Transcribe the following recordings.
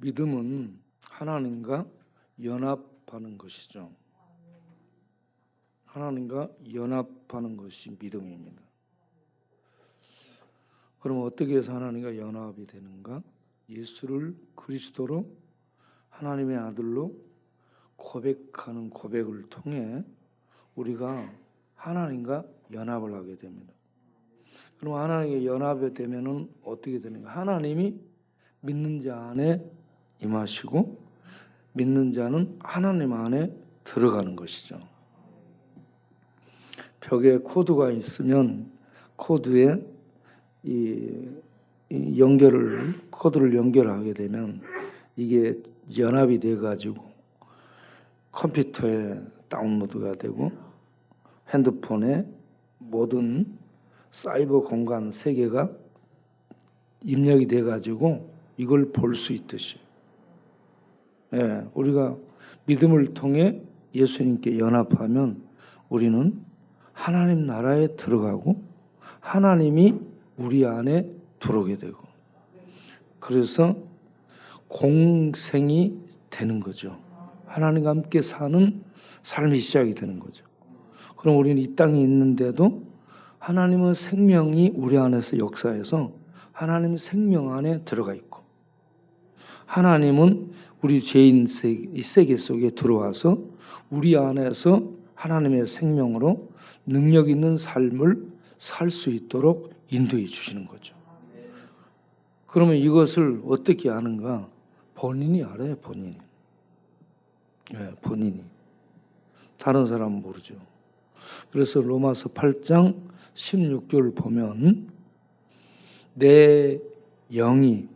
믿음은 하나님과 연합하는 것이죠. 하나님과 연합하는 것이 믿음입니다. 그럼 어떻게 해서 하나님과 연합이 되는가? 예수를 그리스도로 하나님의 아들로 고백하는 고백을 통해 우리가 하나님과 연합을 하게 됩니다. 그럼 하나님과 연합이 되면은 어떻게 되는가? 하나님이 믿는 자 안에 임하시고 믿는 자는 하나님 안에 들어가는 것이죠. 벽에 코드가 있으면 코드에 코드를 연결하게 되면 이게 연합이 돼 가지고 컴퓨터에 다운로드가 되고 핸드폰에 모든 사이버 공간 세계가 입력이 돼 가지고 이걸 볼 수 있듯이 우리가 믿음을 통해 예수님께 연합하면 우리는 하나님 나라에 들어가고 하나님이 우리 안에 들어오게 되고 그래서 공생이 되는 거죠. 하나님과 함께 사는 삶이 시작이 되는 거죠. 그럼 우리는 이 땅에 있는데도 하나님의 생명이 우리 안에서 역사해서 하나님의 생명 안에 들어가 있고 하나님은 우리 죄인 세계 속에 들어와서 우리 안에서 하나님의 생명으로 능력 있는 삶을 살 수 있도록 인도해 주시는 거죠. 그러면 이것을 어떻게 아는가? 본인이 알아요. 본인이. 다른 사람은 모르죠. 그래서 로마서 8장 16절 보면 내 영이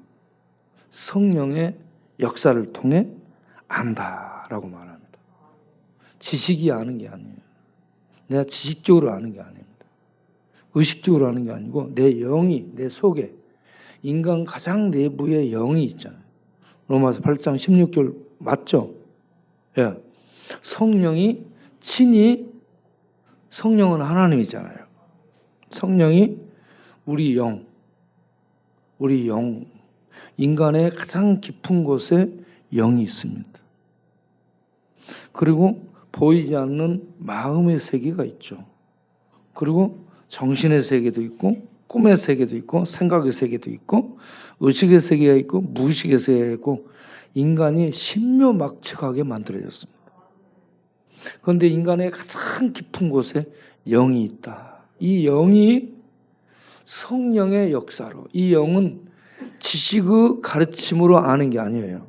성령의 역사를 통해 안다라고 말합니다. 지식이 아는 게 아니에요. 내가 지식적으로 아는 게 아닙니다. 의식적으로 아는 게 아니고 내 영이 내 속에 인간 가장 내부에 영이 있잖아요. 로마서 8장 16절 맞죠? 성령이 친히 성령은 하나님이잖아요. 성령이 우리 영 인간의 가장 깊은 곳에 영이 있습니다. 그리고 보이지 않는 마음의 세계가 있죠. 그리고 정신의 세계도 있고 꿈의 세계도 있고 생각의 세계도 있고 의식의 세계가 있고 무의식의 세계가 있고 인간이 신묘막측하게 만들어졌습니다. 그런데 인간의 가장 깊은 곳에 영이 있다. 이 영이 성령의 역사로 이 영은 지식의 가르침으로 아는 게 아니에요.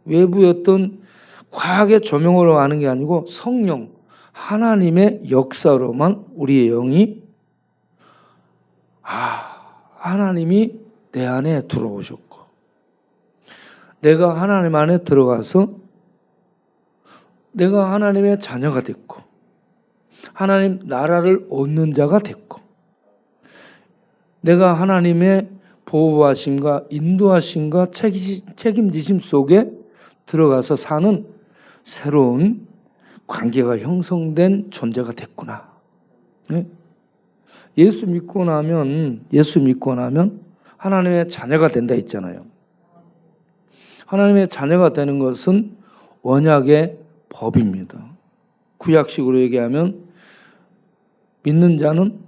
외부의 어떤 과학의 조명으로 아는 게 아니고 성령 하나님의 역사로만 우리의 영이 하나님이 내 안에 들어오셨고 내가 하나님 안에 들어가서 내가 하나님의 자녀가 됐고 하나님 나라를 얻는 자가 됐고 내가 하나님의 보호하심과 인도하심과 책임지심 속에 들어가서 사는 새로운 관계가 형성된 존재가 됐구나. 예수 믿고 나면 하나님의 자녀가 된다 했잖아요. 하나님의 자녀가 되는 것은 언약의 법입니다. 구약식으로 얘기하면 믿는 자는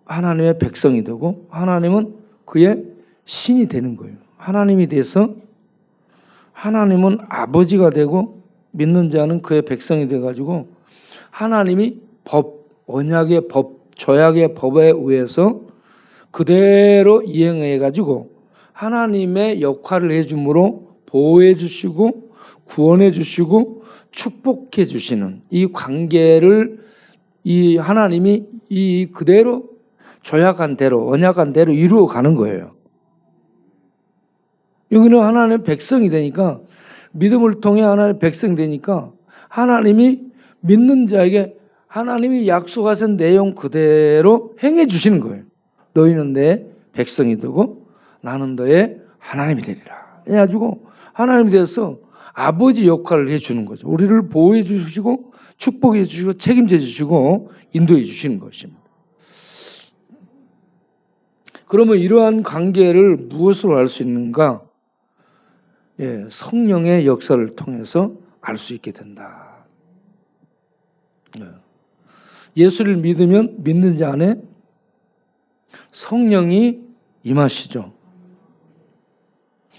하나님의 백성이 되고 하나님은 그의 신이 되는 거예요. 하나님이 돼서 하나님은 아버지가 되고 믿는 자는 그의 백성이 돼가지고 하나님이 언약의 법, 조약의 법에 의해서 그대로 이행해가지고 하나님의 역할을 해줌으로 보호해 주시고 구원해 주시고 축복해 주시는 이 관계를 이 하나님이 이 그대로 조약한 대로 언약한 대로 이루어가는 거예요. 여기는 하나님의 백성이 되니까 믿음을 통해 하나님의 백성이 되니까 하나님이 믿는 자에게 하나님이 약속하신 내용 그대로 행해 주시는 거예요. 너희는 내 백성이 되고 나는 너의 하나님이 되리라. 해가지고 하나님이 되어서 아버지 역할을 해주는 거죠. 우리를 보호해 주시고 축복해 주시고 책임져 주시고 인도해 주시는 것입니다. 그러면 이러한 관계를 무엇으로 알 수 있는가? 성령의 역사를 통해서 알 수 있게 된다. 예수를 믿으면 믿는 자 안에 성령이 임하시죠.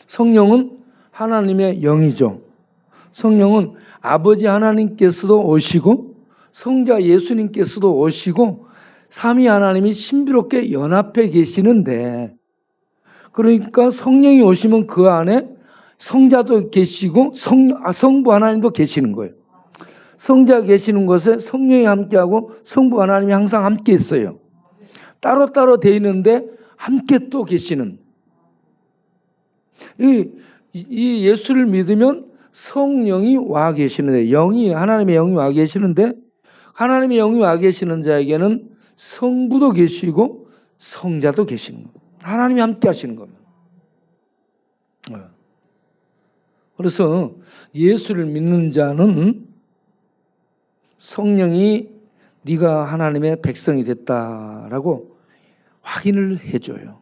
성령은 하나님의 영이죠. 성령은 아버지 하나님께서도 오시고 성자 예수님께서도 오시고 삼위 하나님이 신비롭게 연합해 계시는데, 그러니까 성령이 오시면 그 안에 성자도 계시고 성부 하나님도 계시는 거예요. 성자 계시는 곳에 성령이 함께하고 성부 하나님이 항상 함께 있어요. 따로따로 돼 있는데 함께 또 계시는, 이 예수를 믿으면 성령이 와 계시는데, 하나님의 영이 와 계시는데, 하나님의 영이 와 계시는 자에게는 성부도 계시고 성자도 계시는 거예요. 하나님이 함께 하시는 겁니다. 그래서 예수를 믿는 자는 성령이 네가 하나님의 백성이 됐다라고 확인을 해줘요.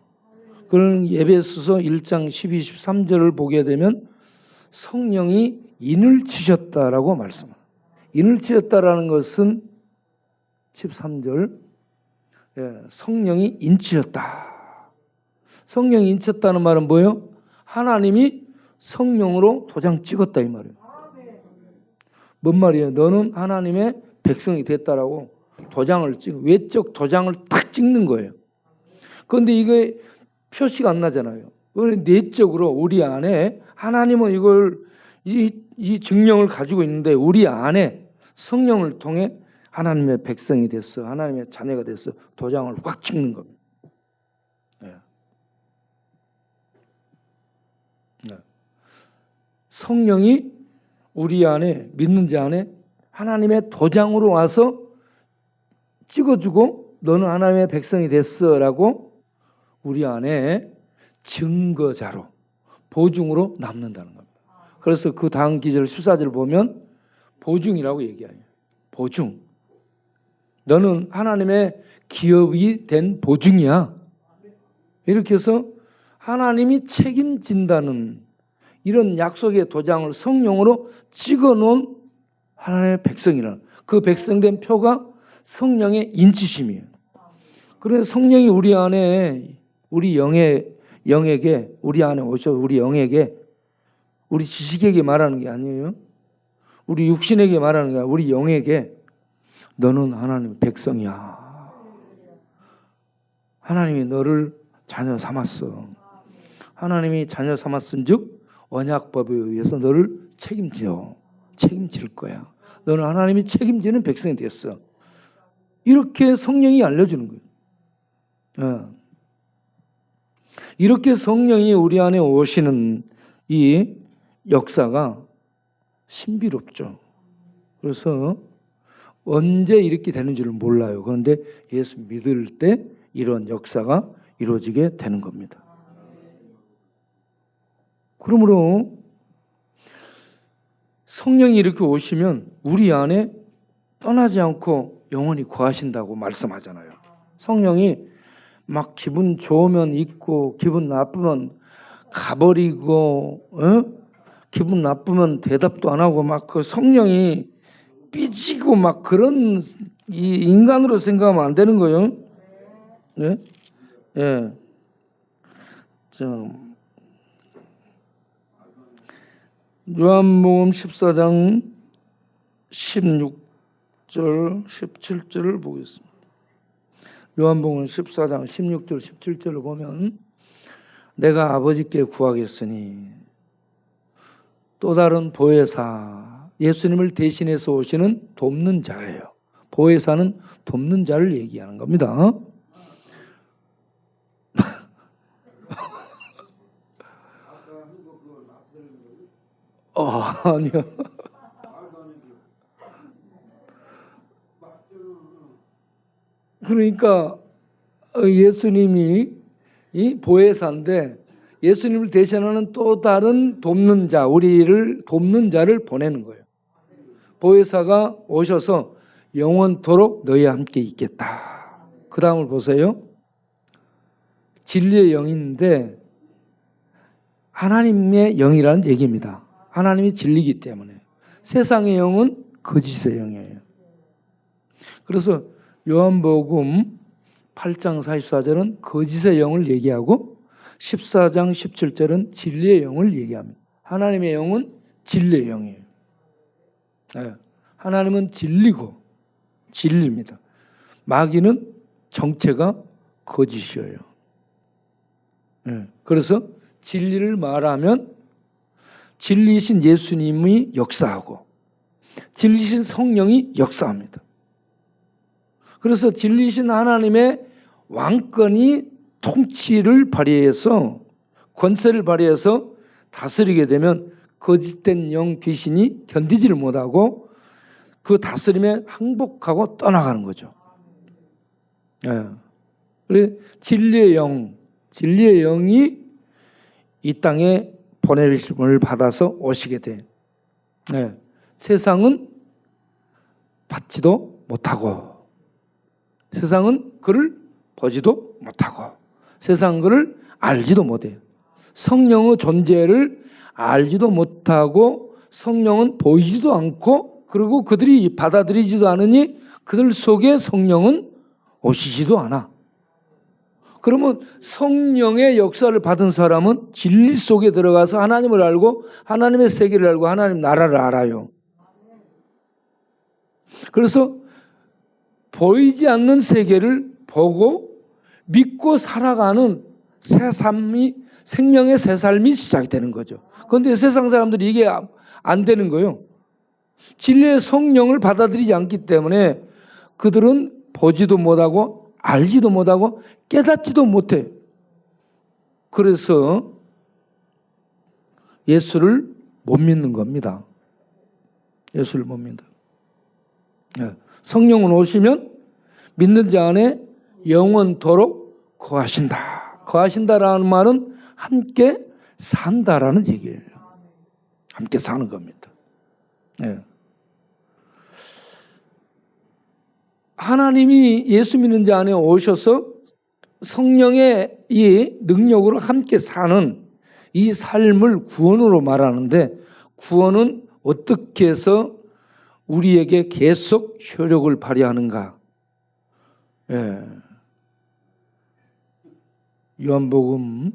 그런 에베소서 1장 12, 13절을 보게 되면 성령이 인을 치셨다라고 말씀합니다. 인을 치셨다라는 것은 13절, 성령이 인치셨다. 성령이 인쳤다는 말은 뭐예요? 하나님이 성령으로 도장 찍었다 이 말이에요. 뭔 말이에요? 너는 하나님의 백성이 됐다라고 도장을 외적 도장을 탁 찍는 거예요. 그런데 이게 표시가 안 나잖아요. 내적으로 우리 안에 하나님은 이걸 이 증명을 가지고 있는데 우리 안에 성령을 통해 하나님의 백성이 됐어, 하나님의 자녀가 됐어, 도장을 확 찍는 겁니다. 성령이 우리 안에, 믿는 자 안에 하나님의 도장으로 와서 찍어주고 너는 하나님의 백성이 됐어라고 우리 안에 증거자로, 보증으로 남는다는 겁니다. 그래서 그 다음 기절 14절 보면 보증이라고 얘기해요. 보증. 너는 하나님의 기업이 된 보증이야. 이렇게 해서 하나님이 책임진다는 이런 약속의 도장을 성령으로 찍어놓은 하나님의 백성이라는, 그 백성된 표가 성령의 인치심이에요. 그래서 성령이 우리 안에, 우리 영에게, 우리 안에 오셔서 우리 영에게, 우리 지식에게 말하는 게 아니에요. 우리 육신에게 말하는 게 아니라 우리 영에게 너는 하나님의 백성이야. 하나님이 너를 자녀 삼았어. 하나님이 자녀 삼았은 즉 언약법에 의해서 너를 책임질 거야. 너는 하나님이 책임지는 백성이 됐어. 이렇게 성령이 알려주는 거예요. 이렇게 성령이 우리 안에 오시는 이 역사가 신비롭죠. 그래서 언제 이렇게 되는 줄을 몰라요. 그런데 예수 믿을 때 이런 역사가 이루어지게 되는 겁니다. 그러므로 성령이 이렇게 오시면 우리 안에 떠나지 않고 영원히 거하신다고 말씀하잖아요. 성령이 막 기분 좋으면 있고 기분 나쁘면 가버리고, 기분 나쁘면 대답도 안 하고 막 그 성령이 삐지고 막 그런 이 인간으로 생각하면 안 되는 거예요. 네? 예. 요한복음 14장 16절 17절을 보겠습니다. 요한복음 14장 16절 17절을 보면 내가 아버지께 구하겠으니 또 다른 보혜사, 예수님을 대신해서 오시는 돕는 자예요. 보혜사는 돕는 자를 얘기하는 겁니다. 아니요. 그러니까 예수님이 이 보혜사인데 예수님을 대신하는 또 다른 돕는 자, 우리를 돕는 자를 보내는 거예요. 보혜사가 오셔서 영원토록 너희와 함께 있겠다. 그 다음을 보세요. 진리의 영인데 하나님의 영이라는 얘기입니다. 하나님이 진리이기 때문에. 세상의 영은 거짓의 영이에요. 그래서 요한복음 8장 44절은 거짓의 영을 얘기하고 14장 17절은 진리의 영을 얘기합니다. 하나님의 영은 진리의 영이에요. 네. 하나님은 진리고 진리입니다. 마귀는 정체가 거짓이에요. 네. 그래서 진리를 말하면 진리이신 예수님이 역사하고 진리이신 성령이 역사합니다. 그래서 진리이신 하나님의 왕권이 통치를 발휘해서 권세를 발휘해서 다스리게 되면 거짓된 영 귀신이 견디지를 못하고 그 다스림에 항복하고 떠나가는 거죠. 네. 진리의 영이 이 땅에 보내심을 받아서 오시게 돼. 네. 세상은 받지도 못하고 세상은 그를 보지도 못하고 세상은 그를 알지도 못해요. 성령의 존재를 알지도 못하고 성령은 보이지도 않고 그리고 그들이 받아들이지도 않으니 그들 속에 성령은 오시지도 않아. 그러면 성령의 역사를 받은 사람은 진리 속에 들어가서 하나님을 알고 하나님의 세계를 알고 하나님 나라를 알아요. 그래서 보이지 않는 세계를 보고 믿고 살아가는 새 삶이 생명의 새 삶이 시작이 되는 거죠. 그런데 세상 사람들이 이게 안 되는 거예요. 진리의 성령을 받아들이지 않기 때문에 그들은 보지도 못하고 알지도 못하고 깨닫지도 못해. 그래서 예수를 못 믿는 겁니다. 예수를 못 믿는. 성령은 오시면 믿는 자 안에 영원토록 거하신다. 거하신다라는 말은 함께 산다라는 얘기예요. 함께 사는 겁니다. 네. 하나님이 예수 믿는 자 안에 오셔서 성령의 이 능력으로 함께 사는 이 삶을 구원으로 말하는데 구원은 어떻게 해서 우리에게 계속 효력을 발휘하는가? 예. 요한복음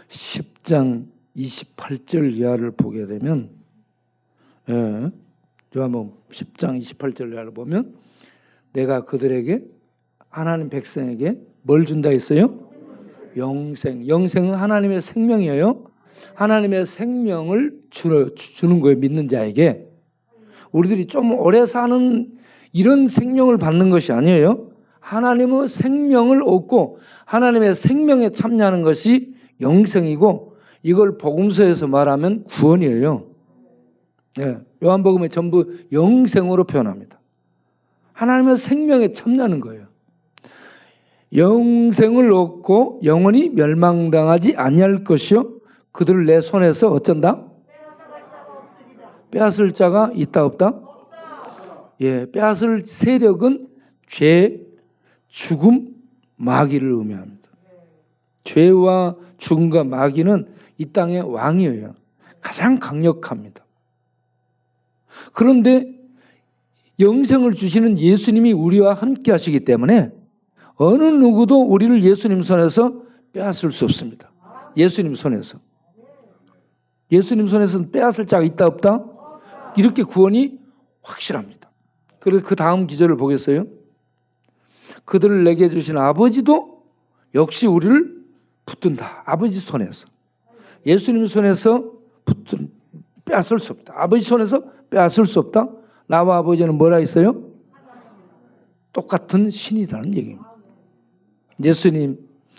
10장 28절 이하를 보게 되면 요한복음 10장 28절 이하를 보면 내가 그들에게 하나님 백성에게 뭘 준다 했어요? 영생. 영생은 하나님의 생명이에요. 하나님의 생명을 주는 거예요. 믿는 자에게. 우리들이 좀 오래 사는 이런 생명을 받는 것이 아니에요. 하나님의 생명을 얻고 하나님의 생명에 참여하는 것이 영생이고 이걸 복음서에서 말하면 구원이에요. 네, 요한복음에 전부 영생으로 표현합니다. 하나님의 생명에 참여하는 거예요. 영생을 얻고 영원히 멸망당하지 아니할 것이요 그들을 내 손에서 어쩐다? 빼앗을 자가 있다 없다? 예, 빼앗을 세력은 죄, 죽음, 마귀를 의미합니다. 죄와 죽음과 마귀는 이 땅의 왕이에요. 가장 강력합니다. 그런데 영생을 주시는 예수님이 우리와 함께 하시기 때문에 어느 누구도 우리를 예수님 손에서 빼앗을 수 없습니다. 예수님 손에서. 예수님 손에서는 빼앗을 자가 있다 없다? 이렇게 구원이 확실합니다. 그리고 그 다음 기절을 보겠어요? 그들을 내게 주신 아버지도 역시 우리를 붙든다. 아버지 손에서. 예수님 손에서 빼앗을 수 없다. 아버지 손에서 빼앗을 수 없다. 나와 아버지는 뭐라 했어요? 똑같은 신이라는 얘기입니다. 예수님,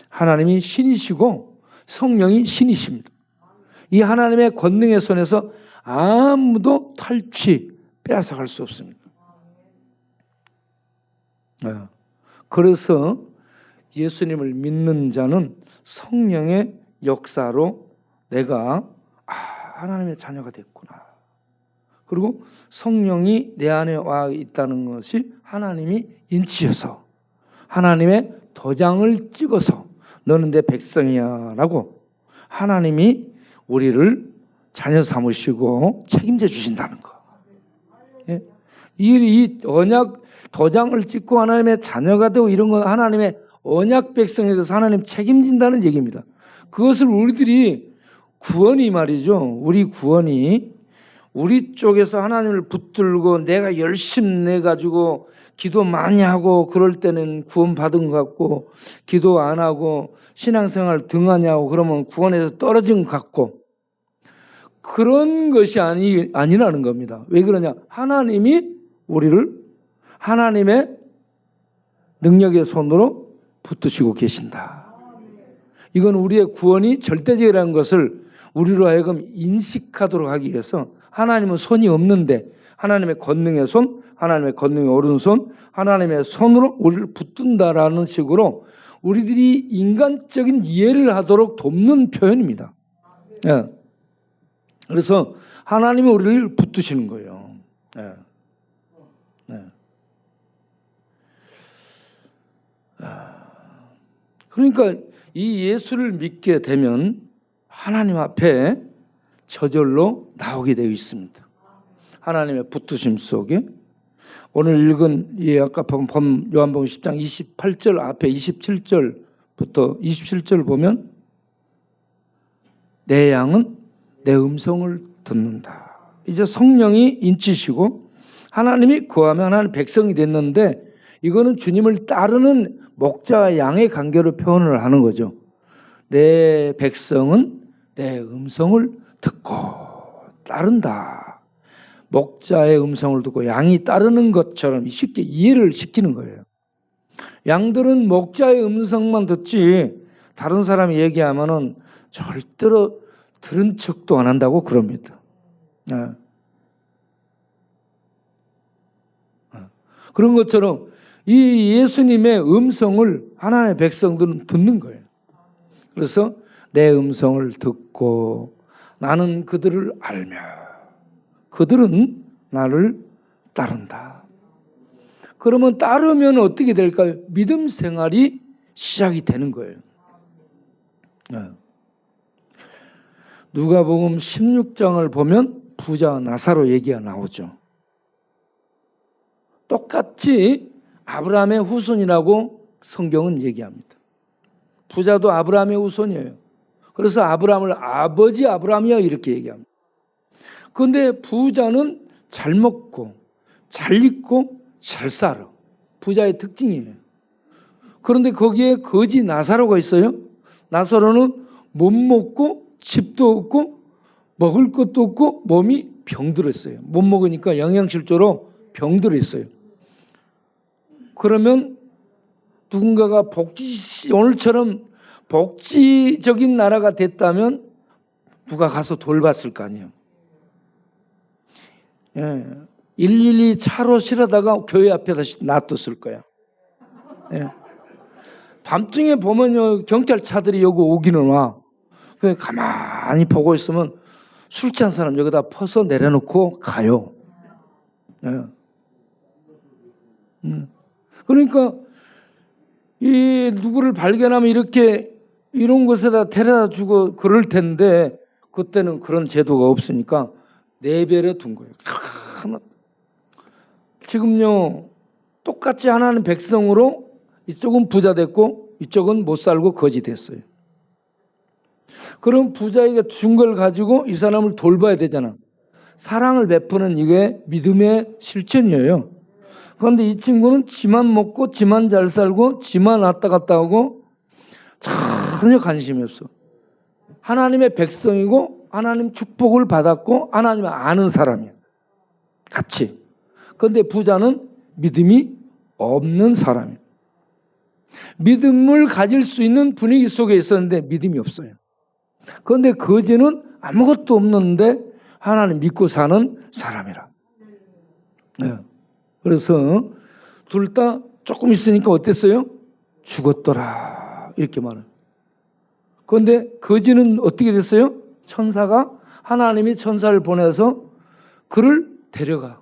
하나님이 신이시고 성령이 신이십니다. 이 하나님의 권능의 손에서 아무도 빼앗아갈 수 없습니다. 그래서 예수님을 믿는 자는 성령의 역사로 내가 하나님의 자녀가 됐구나. 그리고 성령이 내 안에 와 있다는 것이 하나님이 인치셔서 하나님의 도장을 찍어서 너는 내 백성이야 라고 하나님이 우리를 자녀 삼으시고 책임져 주신다는 거. 예? 이 언약 도장을 찍고 하나님의 자녀가 되고 이런 건 하나님의 언약 백성에 대해서 하나님 책임진다는 얘기입니다. 그것을 우리들이 구원이 말이죠. 우리 구원이 우리 쪽에서 하나님을 붙들고 내가 열심히 내가지고 기도 많이 하고 그럴 때는 구원 받은 것 같고 기도 안 하고 신앙생활 등하냐고 그러면 구원에서 떨어진 것 같고 그런 것이 아니라는 겁니다. 왜 그러냐? 하나님이 우리를 하나님의 능력의 손으로 붙드시고 계신다. 이건 우리의 구원이 절대적이라는 것을 우리로 하여금 인식하도록 하기 위해서 하나님은 손이 없는데 하나님의 권능의 손, 하나님의 권능의 오른손, 하나님의 손으로 우리를 붙든다라는 식으로 우리들이 인간적인 이해를 하도록 돕는 표현입니다. 예. 그래서 하나님이 우리를 붙드시는 거예요. 예. 예. 그러니까 이 예수를 믿게 되면 하나님 앞에 저절로 나오게 되어 있습니다. 하나님의 붙드심 속에 오늘 읽은 이 아까 본 요한복음 10장 28절 앞에 27절부터 27절 보면 내 양은 내 음성을 듣는다. 이제 성령이 인치시고 하나님이 거하면 하나님 백성이 됐는데 이거는 주님을 따르는 목자와 양의 관계로 표현을 하는 거죠. 내 백성은 내 음성을 듣고 따른다. 목자의 음성을 듣고 양이 따르는 것처럼 쉽게 이해를 시키는 거예요. 양들은 목자의 음성만 듣지 다른 사람이 얘기하면은 절대로 들은 척도 안 한다고 그럽니다. 그런 것처럼 이 예수님의 음성을 하나님의 백성들은 듣는 거예요. 그래서 내 음성을 듣고 나는 그들을 알며 그들은 나를 따른다. 그러면 따르면 어떻게 될까요? 믿음 생활이 시작이 되는 거예요. 누가복음 16장을 보면 부자 나사로 얘기가 나오죠. 똑같이 아브라함의 후손이라고 성경은 얘기합니다. 부자도 아브라함의 후손이에요. 그래서 아브라함을 아버지 아브라함이야 이렇게 얘기합니다. 그런데 부자는 잘 먹고 잘 입고 잘 살아. 부자의 특징이에요. 그런데 거기에 거지 나사로가 있어요. 나사로는 못 먹고 집도 없고 먹을 것도 없고 몸이 병들었어요. 못 먹으니까 영양실조로 병들었어요. 그러면 누군가가 오늘처럼 복지적인 나라가 됐다면 누가 가서 돌봤을 거 아니에요. 112 차로 실어다가 교회 앞에다 놔뒀을 거야. 밤중에 보면요 경찰차들이 여기 오기는 와. 왜 가만히 보고 있으면 술 취한 사람 여기다 퍼서 내려놓고 가요. 그러니까 이 누구를 발견하면 이렇게 이런 곳에다 데려다 주고 그럴 텐데 그때는 그런 제도가 없으니까 내버려 둔 거예요. 지금요 똑같이 하나님 백성으로 이쪽은 부자 됐고 이쪽은 못 살고 거지 됐어요. 그럼 부자에게 준 걸 가지고 이 사람을 돌봐야 되잖아. 사랑을 베푸는 이게 믿음의 실천이에요. 그런데 이 친구는 지만 먹고 지만 잘 살고 지만 왔다 갔다 하고 전혀 관심이 없어. 하나님의 백성이고 하나님 축복을 받았고 하나님을 아는 사람이야. 같이. 그런데 부자는 믿음이 없는 사람이야. 믿음을 가질 수 있는 분위기 속에 있었는데 믿음이 없어요. 그런데 거지는 아무것도 없는데 하나님 믿고 사는 사람이라. 그래서 둘 다 조금 있으니까 어땠어요? 죽었더라 이렇게 말해요. 그런데 거지는 어떻게 됐어요? 천사가 하나님이 천사를 보내서 그를 데려가.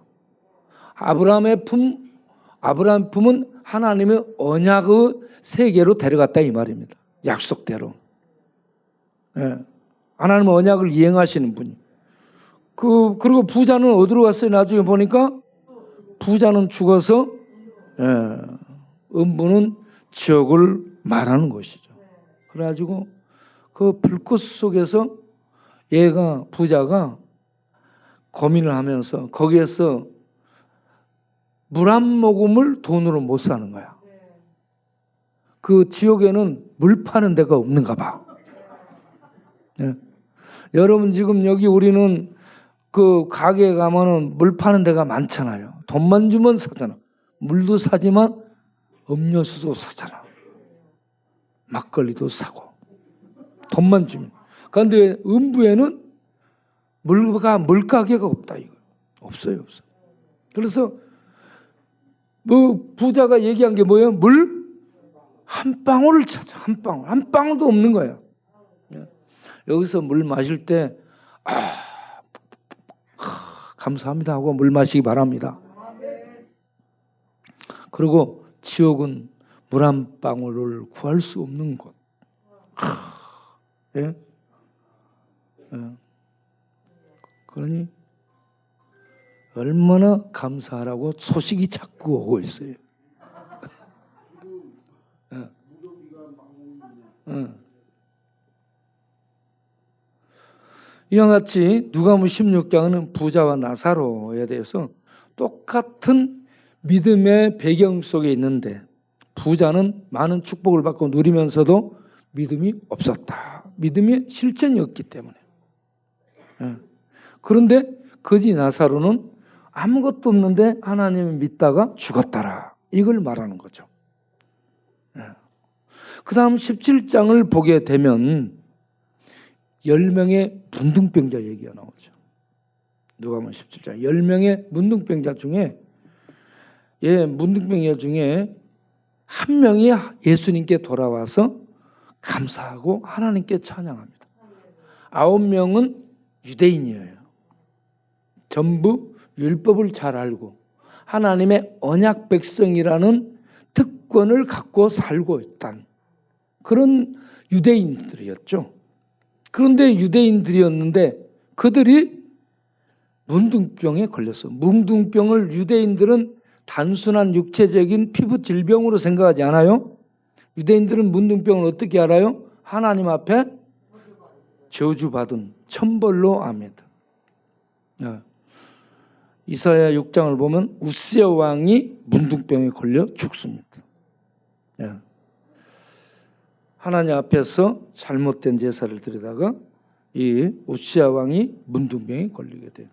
아브라함의 품은 하나님의 언약의 세계로 데려갔다 이 말입니다. 약속대로. 예. 하나님은 언약을 이행하시는 분이. 그리고 부자는 어디로 갔어요? 나중에 보니까 부자는 죽어서 음부는 지옥을 말하는 것이죠. 그래가지고 그 불꽃 속에서 부자가 고민을 하면서 거기에서 물 한 모금을 돈으로 못 사는 거야. 그 지옥에는 물 파는 데가 없는가 봐. 예. 여러분 지금 여기 우리는 그 가게에 가면은 물 파는 데가 많잖아요. 돈만 주면 사잖아. 물도 사지만 음료수도 사잖아. 막걸리도 사고. 돈만 주면. 그런데 음부에는 물가게가 없다 이거. 없어요. 그래서 뭐 부자가 얘기한 게 뭐예요? 물 한 방울을 찾아. 한 방울도 없는 거야. 여기서 물 마실 때 감사합니다 하고 물 마시기 바랍니다. 그리고 지옥은 물 한 방울을 구할 수 없는 곳. 예? 그러니 얼마나 감사하라고 소식이 자꾸 오고 있어요. 이와 같이 누가복음 16장은 부자와 나사로에 대해서 똑같은 믿음의 배경 속에 있는데 부자는 많은 축복을 받고 누리면서도 믿음이 없었다. 믿음의 실천이 없기 때문에. 그런데 거지 나사로는 아무것도 없는데 하나님을 믿다가 죽었다라. 이걸 말하는 거죠. 그 다음 17장을 보게 되면 10명의 문둥병자 얘기가 나오죠. 누가복음 17장 10명의 문둥병자 중에 문둥병자 중에 한 명이 예수님께 돌아와서 감사하고 하나님께 찬양합니다. 9명은 유대인이에요. 전부 율법을 잘 알고 하나님의 언약 백성이라는 특권을 갖고 살고 있던 그런 유대인들이었죠. 그런데 유대인들이었는데 그들이 문둥병에 걸렸어. 문둥병을 유대인들은 단순한 육체적인 피부 질병으로 생각하지 않아요? 유대인들은 문둥병을 어떻게 알아요? 하나님 앞에 저주받은 천벌로 압니다. 이사야 6장을 보면 우시야 왕이 문둥병에 걸려 죽습니다. 하나님 앞에서 잘못된 제사를 드리다가 이 우시야 왕이 문둥병에 걸리게 돼요.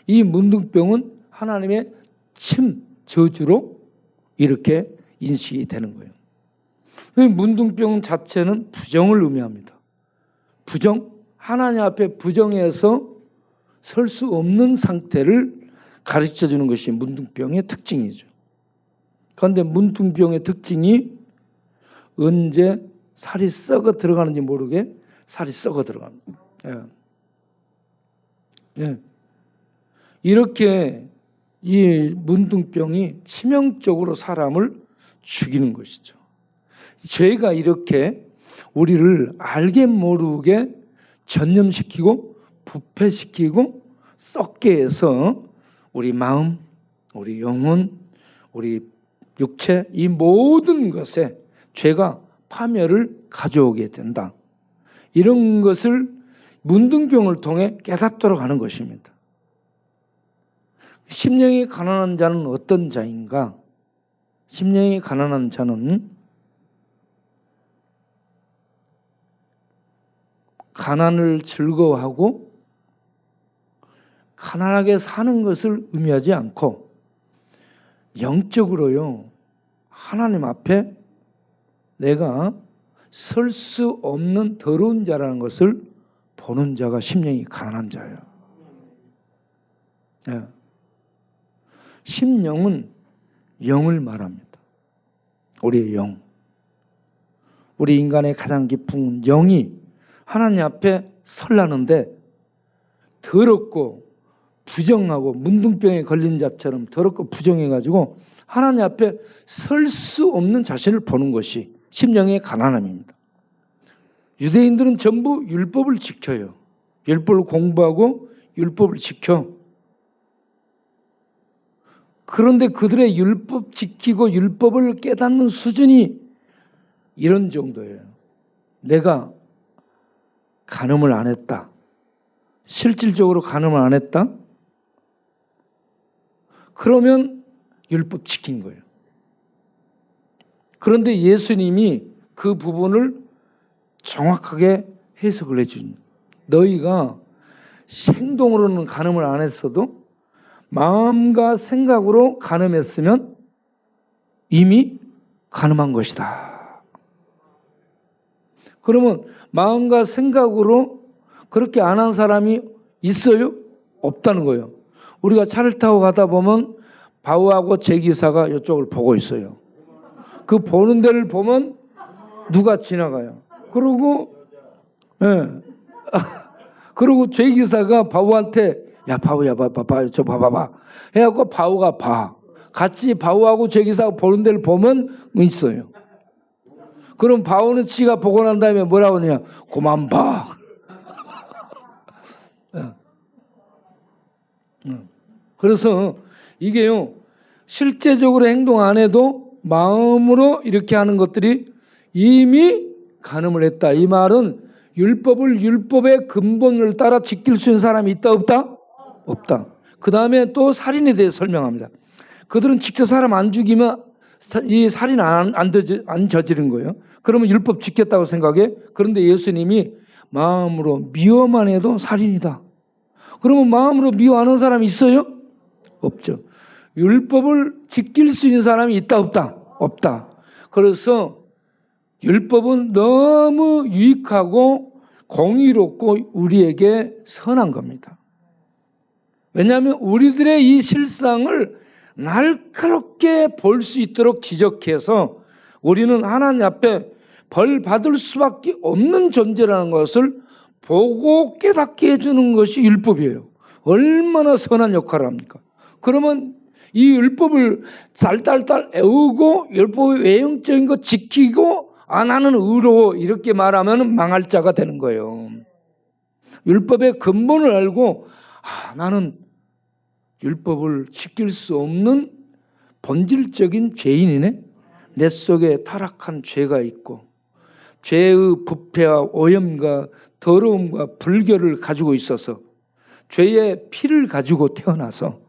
이 문둥병은 하나님의 저주로 이렇게 인식이 되는 거예요. 문둥병 자체는 부정을 의미합니다. 부정, 하나님 앞에 부정해서 설 수 없는 상태를 가르쳐 주는 것이 문둥병의 특징이죠. 그런데 문둥병의 특징이 언제 살이 썩어 들어가는지 모르게 살이 썩어 들어갑니다. 이렇게 이 문둥병이 치명적으로 사람을 죽이는 것이죠. 죄가 이렇게 우리를 알게 모르게 전념시키고 부패시키고 썩게 해서 우리 마음, 우리 영혼, 우리 육체 이 모든 것에 죄가 파멸을 가져오게 된다. 이런 것을 문둥병을 통해 깨닫도록 하는 것입니다. 심령이 가난한 자는 어떤 자인가? 심령이 가난한 자는 가난을 즐거워하고 가난하게 사는 것을 의미하지 않고 영적으로요, 하나님 앞에 내가 설 수 없는 더러운 자라는 것을 보는 자가 심령이 가난한 자예요. 심령은 영을 말합니다. 우리의 영. 우리 인간의 가장 깊은 영이 하나님 앞에 설라는데 더럽고 부정하고 문둥병에 걸린 자처럼 더럽고 부정해가지고 하나님 앞에 설 수 없는 자신을 보는 것이 심령의 가난함입니다. 유대인들은 전부 율법을 지켜요. 율법을 공부하고 율법을 지켜. 그런데 그들의 율법 지키고 율법을 깨닫는 수준이 이런 정도예요. 내가 간음을 안 했다. 실질적으로 간음을 안 했다. 그러면 율법 지킨 거예요. 그런데 예수님이 그 부분을 정확하게 해석을 해준. 너희가 행동으로는 간음을 안 했어도 마음과 생각으로 간음했으면 이미 간음한 것이다. 그러면 마음과 생각으로 그렇게 안 한 사람이 있어요? 없다는 거예요. 우리가 차를 타고 가다 보면 바우하고 제기사가 이쪽을 보고 있어요. 그 보는 데를 보면 누가 지나가요. 그리고 그리고 제기사가 바우한테 야 바우야 봐봐 저 봐봐봐 해갖고 바우가 봐. 같이 바우하고 제기사가 보는 데를 보면 있어요. 그럼 바우는 지가 보고 난 다음에 뭐라고 하냐? 그만 봐. 그래서 이게요, 실제적으로 행동 안 해도 마음으로 이렇게 하는 것들이 이미 간음을 했다. 이 말은 율법을 율법의 근본을 따라 지킬 수 있는 사람이 있다 없다? 없다. 그 다음에 또 살인에 대해 설명합니다. 그들은 직접 사람 안 죽이면 이 살인 안 저지른 거예요. 그러면 율법 지켰다고 생각해. 그런데 예수님이 마음으로 미워만 해도 살인이다. 그러면 마음으로 미워하는 사람이 있어요? 없죠. 율법을 지킬 수 있는 사람이 있다 없다? 없다. 그래서 율법은 너무 유익하고 공의롭고 우리에게 선한 겁니다. 왜냐하면 우리들의 이 실상을 날카롭게 볼 수 있도록 지적해서 우리는 하나님 앞에 벌 받을 수밖에 없는 존재라는 것을 보고 깨닫게 해주는 것이 율법이에요. 얼마나 선한 역할을 합니까? 그러면 이 율법을 달달달 애우고 율법의 외형적인 거 지키고 나는 의로워 이렇게 말하면 망할 자가 되는 거예요. 율법의 근본을 알고 나는 율법을 지킬 수 없는 본질적인 죄인이네. 내 속에 타락한 죄가 있고 죄의 부패와 오염과 더러움과 불결을 가지고 있어서 죄의 피를 가지고 태어나서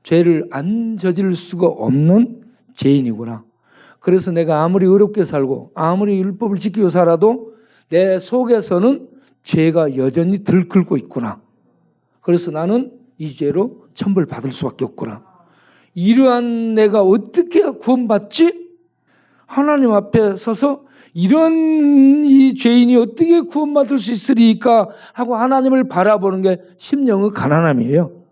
죄를 안 저질 수가 없는 죄인이구나. 그래서 내가 아무리 의롭게 살고 아무리 율법을 지키고 살아도 내 속에서는 죄가 여전히 들끓고 있구나. 그래서 나는 이 죄로 천벌받을 수밖에 없구나. 이러한 내가 어떻게 구원받지? 하나님 앞에 서서 이런 이 죄인이 어떻게 구원받을 수 있으리까 하고 하나님을 바라보는 게 심령의 가난함이에요.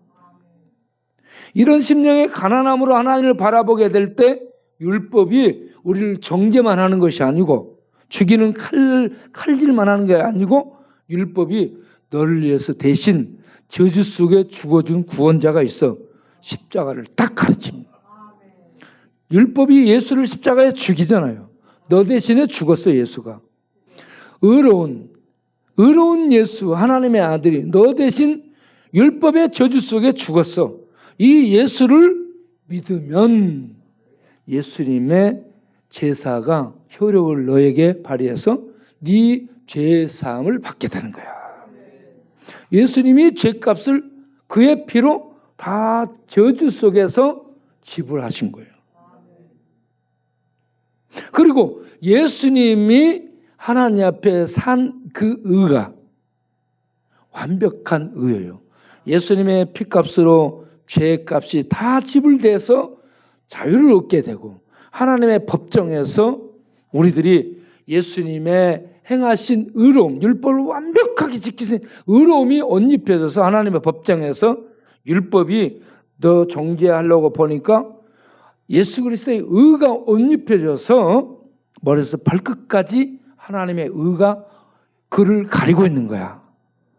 이런 심령의 가난함으로 하나님을 바라보게 될 때 율법이 우리를 정죄만 하는 것이 아니고 죽이는 칼질만 하는 게 아니고 율법이 너를 위해서 대신 저주 속에 죽어준 구원자가 있어 십자가를 딱 가르칩니다. 율법이 예수를 십자가에 죽이잖아요. 너 대신에 죽었어 예수가. 의로운 예수 하나님의 아들이 너 대신 율법의 저주 속에 죽었어. 이 예수를 믿으면 예수님의 제사가 효력을 너에게 발휘해서 네 죄사함을 받게 되는 거야. 예수님이 죄값을 그의 피로 다 저주 속에서 지불하신 거예요. 그리고 예수님이 하나님 앞에 산 그 의가 완벽한 의예요. 예수님의 피값으로 죄값이 다 지불돼서 자유를 얻게 되고 하나님의 법정에서 우리들이 예수님의 행하신 의로움, 율법을 완벽하게 지키신 의로움이 옷 입혀져서 하나님의 법정에서 율법이 너 정죄하려고 보니까 예수 그리스도의 의가 옷 입혀져서 머리에서 발끝까지 하나님의 의가 그를 가리고 있는 거야.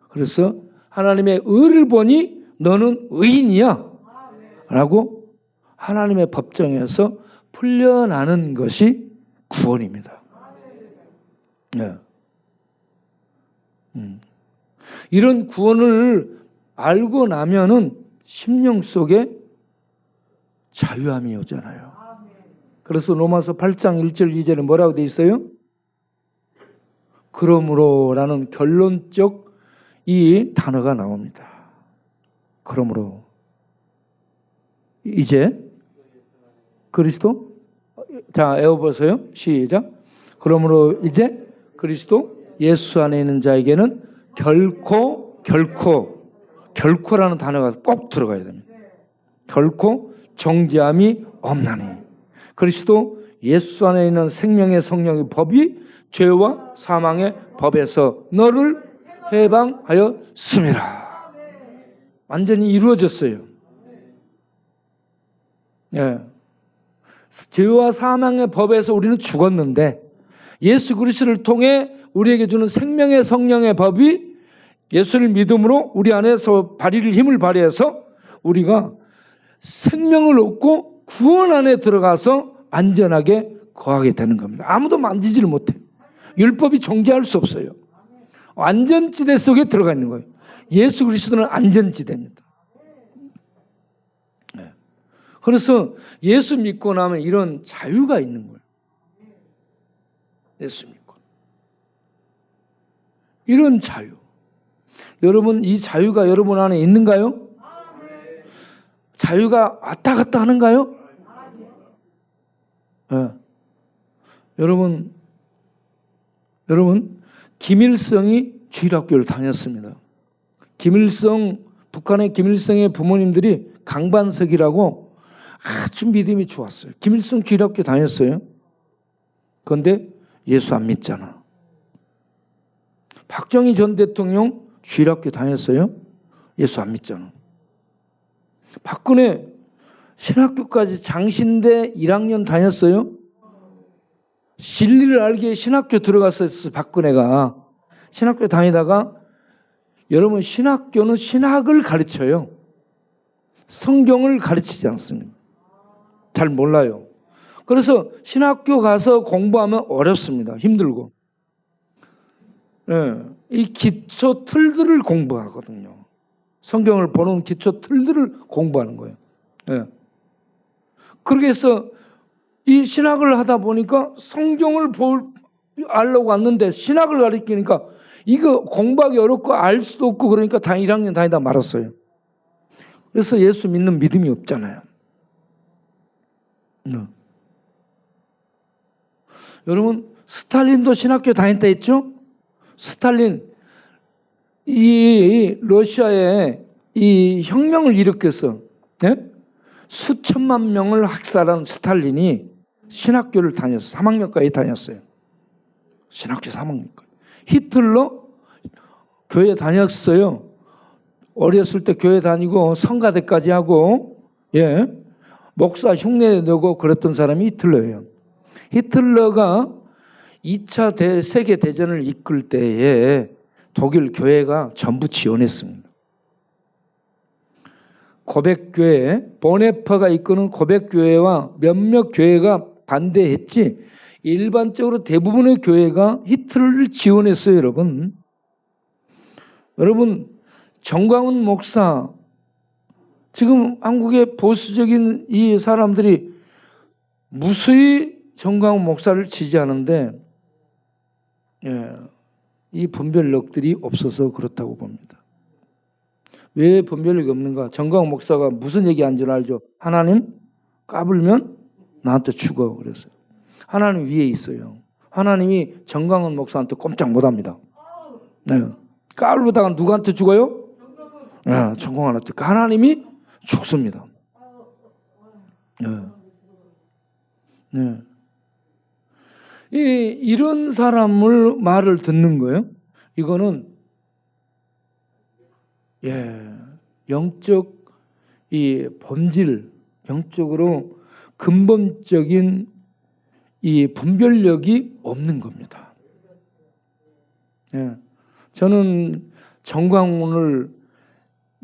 그래서 하나님의 의를 보니 너는 의인이야 라고 하나님의 법정에서 풀려나는 것이 구원입니다. 네. 이런 구원을 알고 나면은 심령 속에 자유함이 오잖아요. 그래서 로마서 8장 1절 2절에 뭐라고 돼 있어요? 그러므로라는 결론적 이 단어가 나옵니다. 그러므로 이제 그리스도, 자 에어보세요. 시작. 그러므로 이제 그리스도 예수 안에 있는 자에게는 결코라는 단어가 꼭 들어가야 됩니다. 결코 정죄함이 없나니 그리스도 예수 안에 있는 생명의 성령의 법이 죄와 사망의 법에서 너를 해방하였음이라. 완전히 이루어졌어요. 예. 죄와 사망의 법에서 우리는 죽었는데 예수 그리스도를 통해 우리에게 주는 생명의 성령의 법이 예수를 믿음으로 우리 안에서 힘을 발휘해서 우리가 생명을 얻고 구원 안에 들어가서 안전하게 거하게 되는 겁니다. 아무도 만지지를 못해. 율법이 정죄할 수 없어요. 안전지대 속에 들어가 있는 거예요. 예수 그리스도는 안전지대입니다. 네. 그래서 예수 믿고 나면 이런 자유가 있는 거예요. 예수 믿고. 이런 자유. 여러분 이 자유가 여러분 안에 있는가요? 자유가 왔다 갔다 하는가요? 네. 여러분 김일성이 주일학교를 다녔습니다. 북한의 김일성의 부모님들이 강반석이라고 아주 믿음이 좋았어요. 김일성 주일학교 다녔어요. 그런데 예수 안 믿잖아. 박정희 전 대통령 주일학교 다녔어요. 예수 안 믿잖아. 박근혜 신학교까지 장신대 1학년 다녔어요. 진리를 알기에 신학교 들어갔었어. 박근혜가 신학교 다니다가 여러분 신학교는 신학을 가르쳐요. 성경을 가르치지 않습니다. 잘 몰라요. 그래서 신학교 가서 공부하면 어렵습니다. 힘들고. 예, 이 기초 틀들을 공부하거든요. 성경을 보는 기초 틀들을 공부하는 거예요. 예. 그렇게 해서 이 신학을 하다 보니까 성경을 알려고 왔는데 신학을 가르치니까 이거 공부하기 어렵고 알 수도 없고 그러니까 1학년 다니다 말았어요. 그래서 예수 믿는 믿음이 없잖아요. 여러분 스탈린도 신학교 다녔다 했죠? 스탈린 이 러시아에 이 혁명을 일으켰어. 네? 수천만 명을 학살한 스탈린이 신학교를 다녔어요. 3학년까지 다녔어요. 신학교 3학년까지. 히틀러 교회 다녔어요. 어렸을 때 교회 다니고 성가대까지 하고 목사 흉내 내고 그랬던 사람이 히틀러예요. 히틀러가 2차 세계대전을 이끌 때에 독일 교회가 전부 지원했습니다. 고백교회, 보네파가 이끄는 고백교회와 몇몇 교회가 반대했지 일반적으로 대부분의 교회가 히틀러를 지원했어요. 여러분 정광훈 목사 지금 한국의 보수적인 이 사람들이 무수히 정광훈 목사를 지지하는데 이 분별력들이 없어서 그렇다고 봅니다. 왜 분별력이 없는가? 정광훈 목사가 무슨 얘기한 줄 알죠? 하나님 까불면 나한테 죽어 그랬어요. 하나님 위에 있어요. 하나님이 정광훈 목사한테 꼼짝 못합니다. 네. 까불다가 누구한테 죽어요? 정광훈한테. 하나님이 죽습니다. 이런 사람을 말을 듣는 거예요. 이거는 영적 이 본질, 영적으로 근본적인 이 분별력이 없는 겁니다. 저는 정광훈을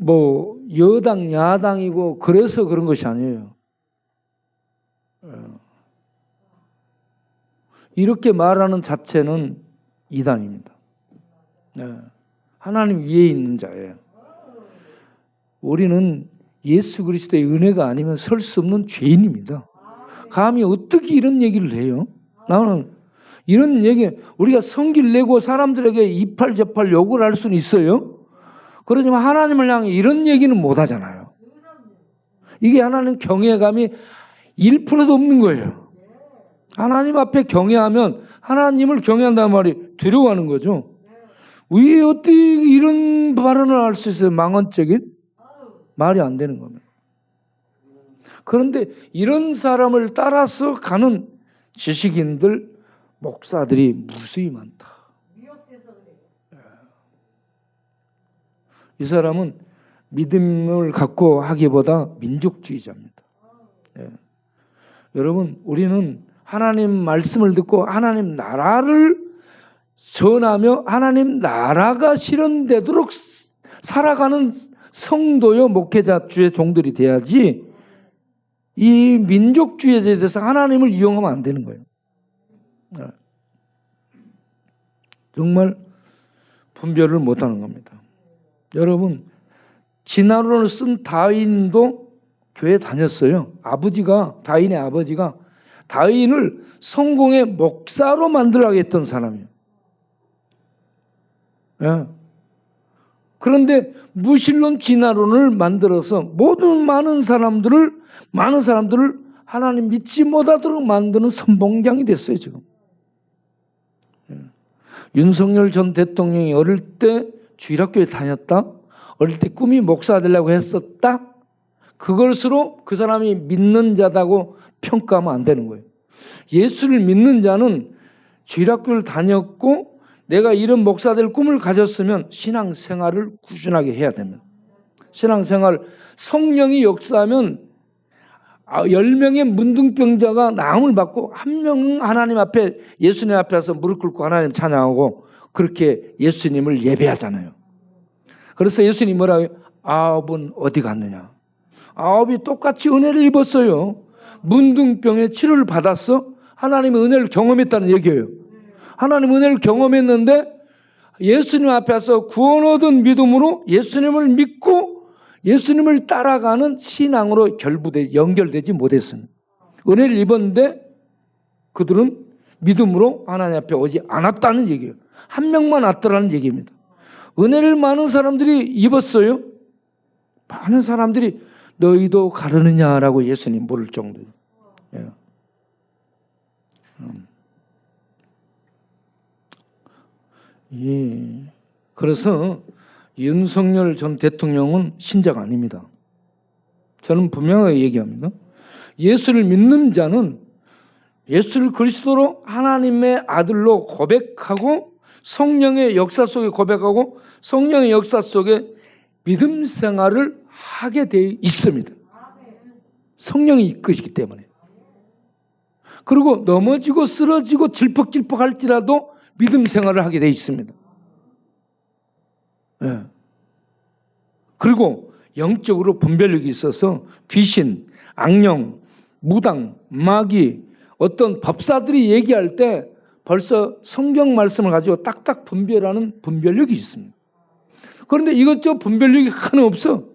뭐 여당 야당이고 그래서 그런 것이 아니에요. 이렇게 말하는 자체는 이단입니다. 하나님 위에 있는 자예요. 우리는 예수 그리스도의 은혜가 아니면 설 수 없는 죄인입니다. 감히 어떻게 이런 얘기를 해요? 나는 이런 얘기, 우리가 성기를 내고 사람들에게 이팔저팔 욕을 할 수는 있어요. 그러지만 하나님을 향해 이런 얘기는 못 하잖아요. 이게 하나님 경외감이 1%도 없는 거예요. 하나님 앞에 경외하면 하나님을 경외한다는 말이 두려워하는 거죠. 왜 어떻게 이런 발언을 할 수 있어요? 망언적인? 말이 안 되는 겁니다. 그런데 이런 사람을 따라서 가는 지식인들, 목사들이 무수히 많다. 이 사람은 믿음을 갖고 하기보다 민족주의자입니다. 여러분, 우리는 하나님 말씀을 듣고 하나님 나라를 전하며 하나님 나라가 실현되도록 살아가는 성도요, 목회자, 주의 종들이 돼야지 이 민족주의에 대해서 하나님을 이용하면 안 되는 거예요. 정말 분별을 못하는 겁니다. 여러분, 진화론을 쓴 다윈도 교회 다녔어요. 다윈의 아버지가 다윈을 성공의 목사로 만들라고 했던 사람이에요. 그런데 무신론 진화론을 만들어서 많은 사람들을 하나님 믿지 못하도록 만드는 선봉장이 됐어요, 지금. 윤석열 전 대통령이 어릴 때 주일학교에 다녔다? 어릴 때 꿈이 목사 되려고 했었다? 그것으로 그 사람이 믿는 자다고 평가하면 안 되는 거예요. 예수를 믿는 자는 주일학교를 다녔고 내가 이런 목사 될 꿈을 가졌으면 신앙생활을 꾸준하게 해야 됩니다. 신앙생활, 성령이 역사하면 10명의 문둥병자가 나음을 받고 한 명은 하나님 앞에, 예수님 앞에서 무릎 꿇고 하나님 찬양하고 그렇게 예수님을 예배하잖아요. 그래서 예수님 뭐라고 해요? 9은 어디 갔느냐? 9이 똑같이 은혜를 입었어요. 문둥병의 치료를 받았어? 하나님의 은혜를 경험했다는 얘기예요. 하나님 은혜를 경험했는데 예수님 앞에서 구원 얻은 믿음으로 예수님을 믿고 예수님을 따라가는 신앙으로 연결되지 못했습니다. 은혜를 입었는데 그들은 믿음으로 하나님 앞에 오지 않았다는 얘기예요. 한 명만 왔더라는 얘기입니다. 은혜를 많은 사람들이 입었어요. 많은 사람들이 너희도 가르느냐라고 예수님 물을 정도예요. 그래서 윤석열 전 대통령은 신자가 아닙니다. 저는 분명하게 얘기합니다. 예수를 믿는 자는 예수를 그리스도로 하나님의 아들로 고백하고 성령의 역사 속에 고백하고 성령의 역사 속에 믿음 생활을 하게 되어 있습니다. 성령이 이끄시기 때문에. 그리고 넘어지고 쓰러지고 질퍽질퍽 할지라도 믿음 생활을 하게 되어 있습니다. 그리고 영적으로 분별력이 있어서 귀신, 악령, 무당, 마귀, 어떤 법사들이 얘기할 때 벌써 성경 말씀을 가지고 딱딱 분별하는 분별력이 있습니다. 그런데 이것저것 분별력이 하나 없어.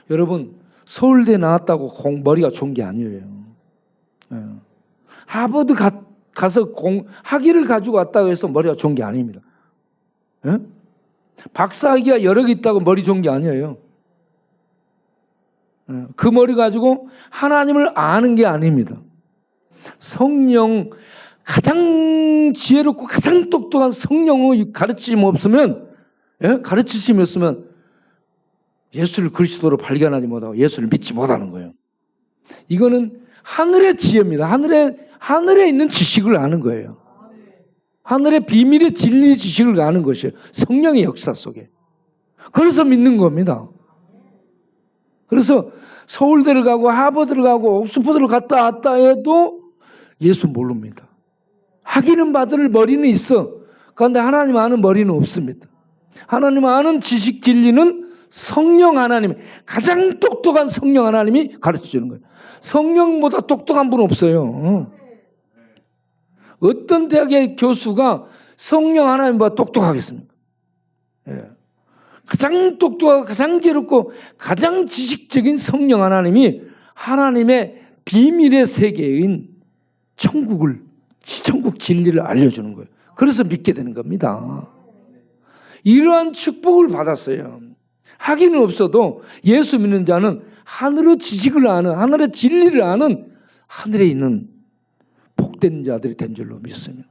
여러분, 서울대 나왔다고 머리가 좋은 게 아니에요. 하버드 가서 학위를 가지고 왔다고 해서 머리가 좋은 게 아닙니다. 박사학위가 여러 개 있다고 머리 좋은 게 아니에요. 그 머리 가지고 하나님을 아는 게 아닙니다. 성령, 가장 지혜롭고 가장 똑똑한 성령의 가르침이 없으면, 가르치심이 없으면 예수를 그리스도로 발견하지 못하고 예수를 믿지 못하는 거예요. 이거는 하늘의 지혜입니다. 하늘에 있는 지식을 아는 거예요. 하늘의 비밀의 진리 지식을 아는 것이에요. 성령의 역사 속에. 그래서 믿는 겁니다. 그래서 서울대를 가고 하버드를 가고 옥스퍼드를 갔다 왔다 해도 예수 모릅니다. 하기는 받을 머리는 있어. 그런데 하나님 아는 머리는 없습니다. 하나님 아는 지식 진리는 성령 하나님, 가장 똑똑한 성령 하나님이 가르쳐주는 거예요. 성령보다 똑똑한 분 없어요. 어떤 대학의 교수가 성령 하나님보다 똑똑하겠습니까? 예. 가장 똑똑하고 가장 지혜롭고 가장 지식적인 성령 하나님이 하나님의 비밀의 세계인 천국 진리를 알려주는 거예요. 그래서 믿게 되는 겁니다. 이러한 축복을 받았어요. 하기는 없어도 예수 믿는 자는 하늘의 지식을 아는, 하늘의 진리를 아는 하늘에 있는 복된 자들이 된 줄로 믿습니다.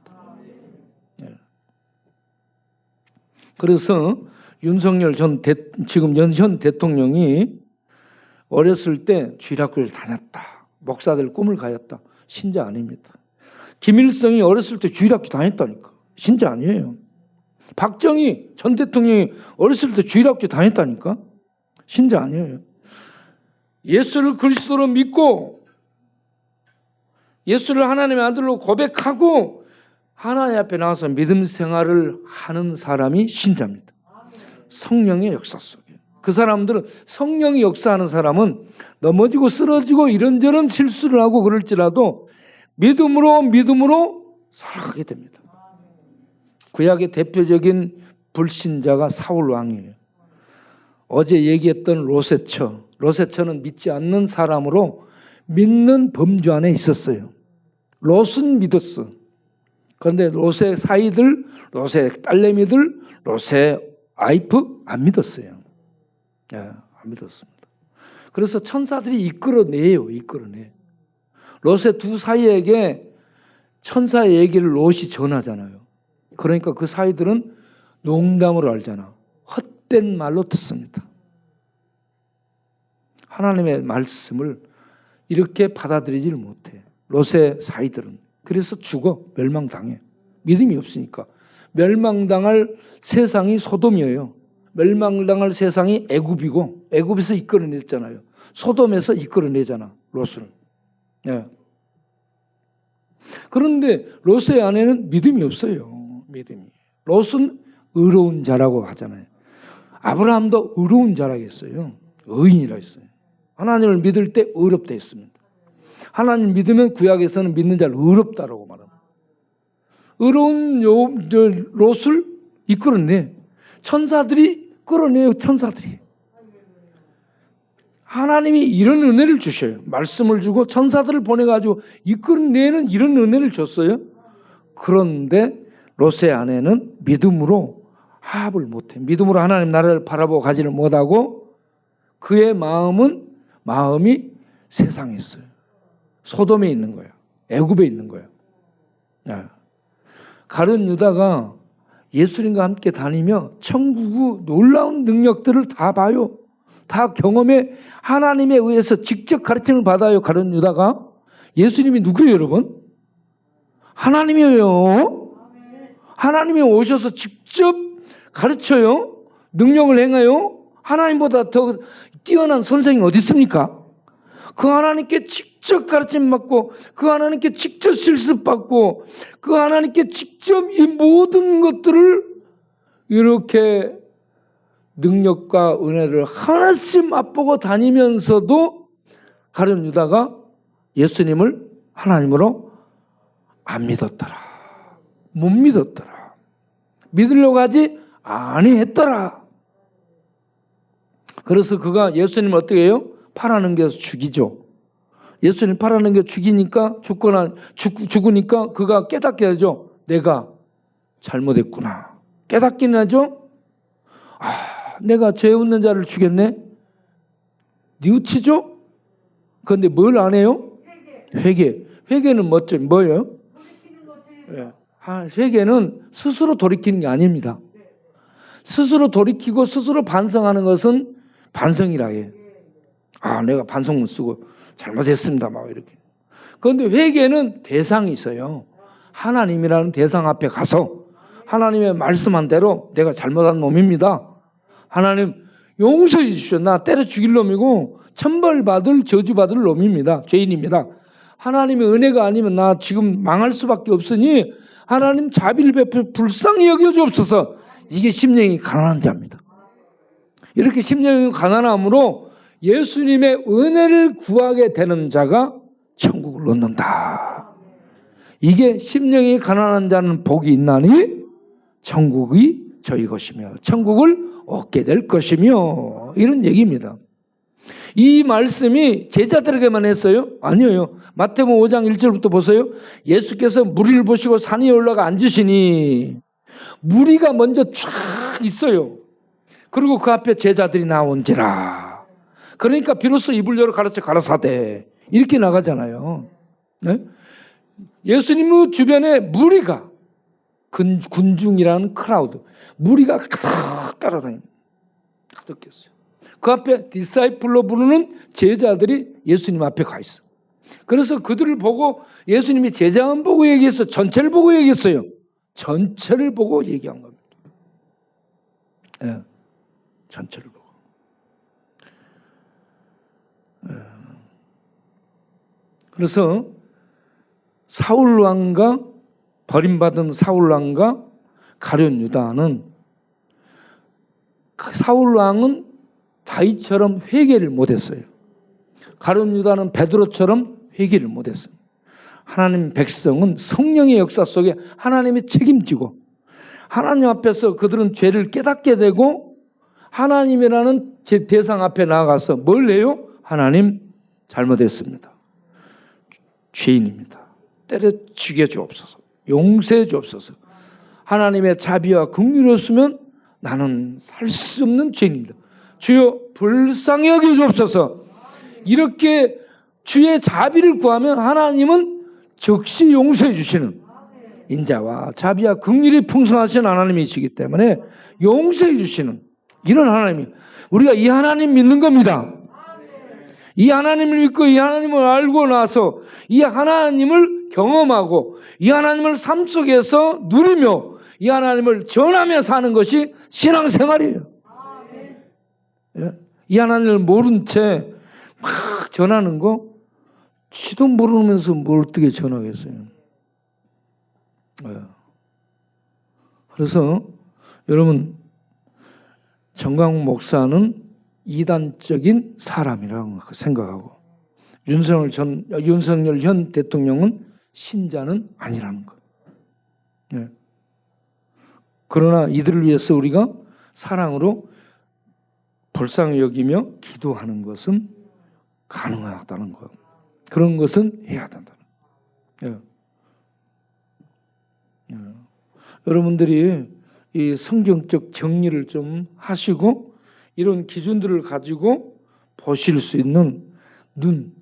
그래서 윤석열 지금 현 대통령이 어렸을 때 주일학교를 다녔다. 목사들 꿈을 가졌다. 신자 아닙니다. 김일성이 어렸을 때 주일학교 다녔다니까. 신자 아니에요. 박정희 전 대통령이 어렸을 때 주일학교 다녔다니까. 신자 아니에요. 예수를 그리스도로 믿고 예수를 하나님의 아들로 고백하고 하나님 앞에 나와서 믿음 생활을 하는 사람이 신자입니다. 성령의 역사 속에. 그 사람들은 성령이 역사하는 사람은 넘어지고 쓰러지고 이런저런 실수를 하고 그럴지라도 믿음으로 살아가게 됩니다. 구약의 대표적인 불신자가 사울 왕이에요. 어제 얘기했던 로세처는 믿지 않는 사람으로 믿는 범주 안에 있었어요. 롯은 믿었어. 그런데 롯의 사이들, 롯의 딸내미들, 롯의 와이프 안 믿었어요. 안 믿었습니다. 그래서 천사들이 이끌어내. 롯의 두 사이에게 천사의 얘기를 롯이 전하잖아요. 그러니까 그 사이들은 농담으로 알잖아. 헛된 말로 듣습니다. 하나님의 말씀을 이렇게 받아들이지를 못해. 롯의 사이들은. 그래서 죽어. 멸망당해. 믿음이 없으니까. 멸망당할 세상이 소돔이에요. 멸망당할 세상이 애굽이고 애굽에서 이끌어냈잖아요. 소돔에서 이끌어내잖아. 롯을. 예. 그런데 롯의 아내는 믿음이 없어요. 롯은 의로운 자라고 하잖아요. 아브라함도 의로운 자라고 했어요. 의인이라 했어요. 하나님을 믿을 때 의롭다 했습니다. 하나님 믿으면 구약에서는 믿는 자를 의롭다라고 말합니다. 의로운 롯을 이끌어내. 천사들이 끌어내요. 천사들이. 하나님이 이런 은혜를 주셔요. 말씀을 주고 천사들을 보내가지고 이끌어내는 이런 은혜를 줬어요. 그런데 롯의 아내는 믿음으로 합을 못해. 믿음으로 하나님 나라를 바라보고 가지를 못하고 그의 마음이 세상에 있어요. 소돔에 있는 거야. 애굽에 있는 거야. 가룟 유다가 예수님과 함께 다니며 천국의 놀라운 능력들을 다 봐요. 다 경험해. 하나님에 의해서 직접 가르침을 받아요. 가룟 유다가. 예수님이 누구예요, 여러분? 하나님이에요. 하나님이 오셔서 직접 가르쳐요. 능력을 행해요. 하나님보다 더 뛰어난 선생이 어디 있습니까? 그 하나님께 직접 가르침 받고 그 하나님께 직접 실습받고 그 하나님께 직접 이 모든 것들을 이렇게 능력과 은혜를 하나씩 맛보고 다니면서도 가룟 유다가 예수님을 하나님으로 안 믿었더라. 못 믿었더라. 믿으려고 하지 아니했더라. 그래서 그가 예수님을 어떻게 해요? 팔아넘겨서 죽이죠. 예수님 팔아넘겨 죽이니까 죽으니까 그가 깨닫게 하죠. 내가 잘못했구나. 깨닫기는 하죠. 내가 죄 없는 자를 죽였네. 뉘우치죠. 그런데 뭘 안 해요? 회개는 뭐예요? 회개는 스스로 돌이키는 게 아닙니다. 스스로 돌이키고 스스로 반성하는 것은 반성이라 해. 내가 반성문 쓰고 잘못했습니다. 막 이렇게. 그런데 회개는 대상이 있어요. 하나님이라는 대상 앞에 가서 하나님의 말씀한 대로 내가 잘못한 놈입니다. 하나님 용서해 주십시오. 나 때려 죽일 놈이고 천벌받을 저주받을 놈입니다. 죄인입니다. 하나님의 은혜가 아니면 나 지금 망할 수밖에 없으니 하나님 자비를 베풀어 불쌍히 여겨 주옵소서. 이게 심령이 가난한 자입니다. 이렇게 심령이 가난함으로 예수님의 은혜를 구하게 되는 자가 천국을 얻는다. 이게 심령이 가난한 자는 복이 있나니 천국이 저희 것이며 천국을 얻게 될 것이며, 이런 얘기입니다. 이 말씀이 제자들에게만 했어요? 아니에요. 마태복음 5장 1절부터 보세요. 예수께서 무리를 보시고 산 위에 올라가 앉으시니 무리가 먼저 쫙 있어요. 그리고 그 앞에 제자들이 나온지라. 그러니까 비로소 입을 열어 가라사대 이렇게 나가잖아요. 네? 예수님 주변에 무리가, 군중이라는 크라우드, 무리가 가득 따라다닙니다. 가득했어요. 그 앞에 디사이플로 부르는 제자들이 예수님 앞에 가 있어. 그래서 그들을 보고 예수님이 제자만 보고 얘기했어? 전체를 보고 얘기했어요? 전체를 보고 얘기한 겁니다. 네. 전체를 보고. 그래서 사울왕과 버림받은 사울왕과 가룟 유다는, 사울왕은 다윗처럼 회개를 못했어요. 가룟 유다는 베드로처럼 회개를 못했어요. 하나님 백성은 성령의 역사 속에 하나님이 책임지고 하나님 앞에서 그들은 죄를 깨닫게 되고 하나님이라는 제 대상 앞에 나아가서 뭘 해요? 하나님 잘못했습니다. 죄인입니다. 때려 죽여 주옵소서. 용서해 주옵소서. 하나님의 자비와 긍휼이었으면 나는 살 수 없는 죄인입니다. 주여 불쌍히 여겨 주옵소서. 이렇게 주의 자비를 구하면 하나님은 즉시 용서해 주시는 인자와 자비와 긍휼이 풍성하신 하나님이시기 때문에 용서해 주시는 이런 하나님이, 우리가 이 하나님 믿는 겁니다. 이 하나님을 믿고 이 하나님을 알고 나서 이 하나님을 경험하고 이 하나님을 삶 속에서 누리며 이 하나님을 전하며 사는 것이 신앙생활이에요. 이 하나님을 모른 채 막 전하는 거 지도 모르면서 뭘 어떻게 전하겠어요. 그래서 여러분, 정광훈 목사는 이단적인 사람이라고 생각하고 윤석열 현 대통령은 신자는 아니라는 것. 네. 그러나 이들을 위해서 우리가 사랑으로 불쌍히 여기며 기도하는 것은 가능하다는 것. 그런 것은 해야 된다는 것. 여러분들이 이 성경적 정리를 좀 하시고 이런 기준들을 가지고 보실 수 있는 눈,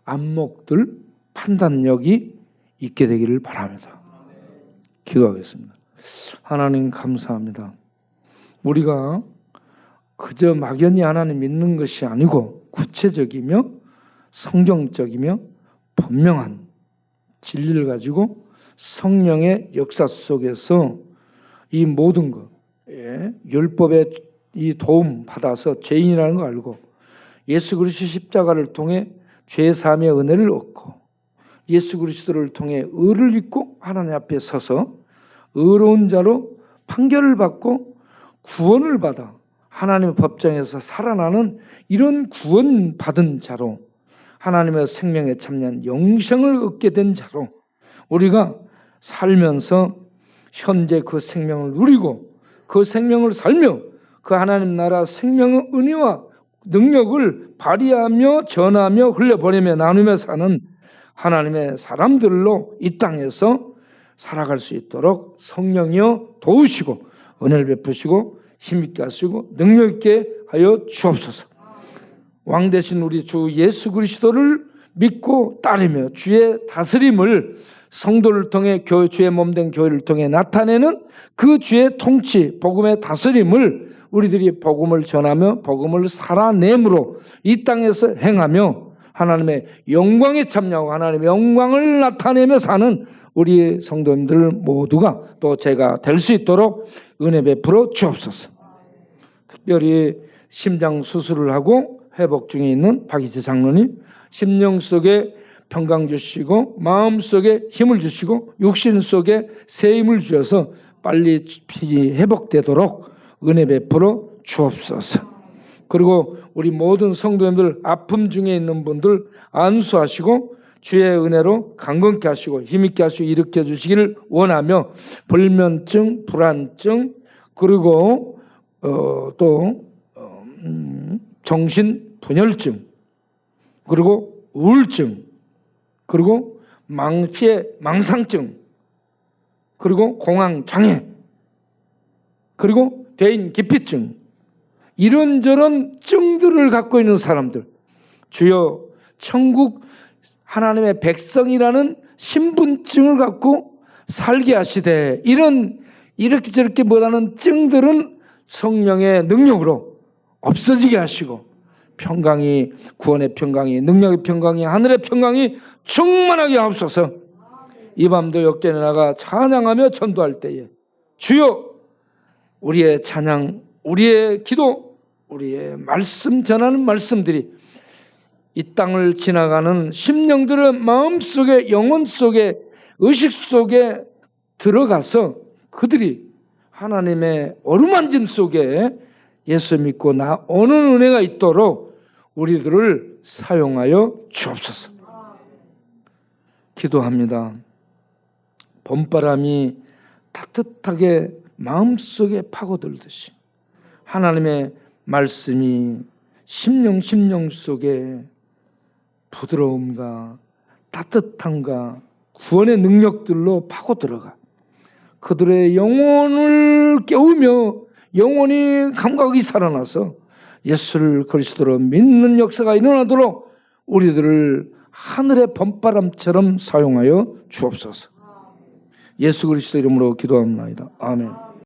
안목들, 판단력이 있게 되기를 바랍니다. 기도하겠습니다. 하나님 감사합니다. 우리가 그저 막연히 하나님 믿는 것이 아니고 구체적이며 성경적이며 분명한 진리를 가지고 성령의 역사 속에서 이 모든 것, 율법의 이 도움 받아서 죄인이라는 걸 알고 예수 그리스도 십자가를 통해 죄 사함의 은혜를 얻고 예수 그리스도를 통해 의를 입고 하나님 앞에 서서 의로운 자로 판결을 받고 구원을 받아 하나님의 법정에서 살아나는 이런 구원받은 자로 하나님의 생명에 참여한 영생을 얻게 된 자로 우리가 살면서 현재 그 생명을 누리고 그 생명을 살며 그 하나님 나라 생명의 은혜와 능력을 발휘하며 전하며 흘려보내며 나누며 사는 하나님의 사람들로 이 땅에서 살아갈 수 있도록 성령이여 도우시고 은혜를 베푸시고 힘있게 하시고 능력있게 하여 주옵소서. 왕 되신 우리 주 예수 그리스도를 믿고 따르며 주의 다스림을 성도를 통해 주의 몸된 교회를 통해 나타내는 그 주의 통치, 복음의 다스림을 우리들이 복음을 전하며 복음을 살아내므로 이 땅에서 행하며 하나님의 영광에 참여하고 하나님의 영광을 나타내며 사는 우리 성도님들 모두가 또 제가 될 수 있도록 은혜 베풀어 주옵소서. 특별히 심장 수술을 하고 회복 중에 있는 박이재 장로님, 심령 속에 평강 주시고 마음속에 힘을 주시고 육신 속에 새 힘을 주셔서 빨리 회복되도록 은혜 베풀어 주옵소서. 그리고 우리 모든 성도님들 아픔 중에 있는 분들 안수하시고 주의 은혜로 강건케 하시고 힘있게 하시고 일으켜 주시기를 원하며 불면증, 불안증 그리고 정신 분열증 그리고 우울증 그리고 망상증 그리고 공황장애 그리고 대인 기피증 이런저런 증들을 갖고 있는 사람들 주여 천국 하나님의 백성이라는 신분증을 갖고 살게 하시되 이렇게 저렇게 못하는 증들은 성령의 능력으로 없어지게 하시고 평강이 구원의 평강이 능력의 평강이 하늘의 평강이 충만하게 하옵소서. 이 밤도 역전에 나가 찬양하며 전도할 때에 주여 우리의 찬양 우리의 기도 우리의 말씀 전하는 말씀들이 이 땅을 지나가는 심령들의 마음속에 영혼 속에 의식 속에 들어가서 그들이 하나님의 어루만짐 속에 예수 믿고 나오는 은혜가 있도록 우리들을 사용하여 주옵소서. 기도합니다. 봄바람이 따뜻하게 마음속에 파고들듯이 하나님의 말씀이 심령 속에 부드러움과 따뜻함과 구원의 능력들로 파고들어가 그들의 영혼을 깨우며 영혼이 감각이 살아나서 예수를 그리스도로 믿는 역사가 일어나도록 우리들을 하늘의 봄바람처럼 사용하여 주옵소서. 예수 그리스도 이름으로 기도합니다. 아멘.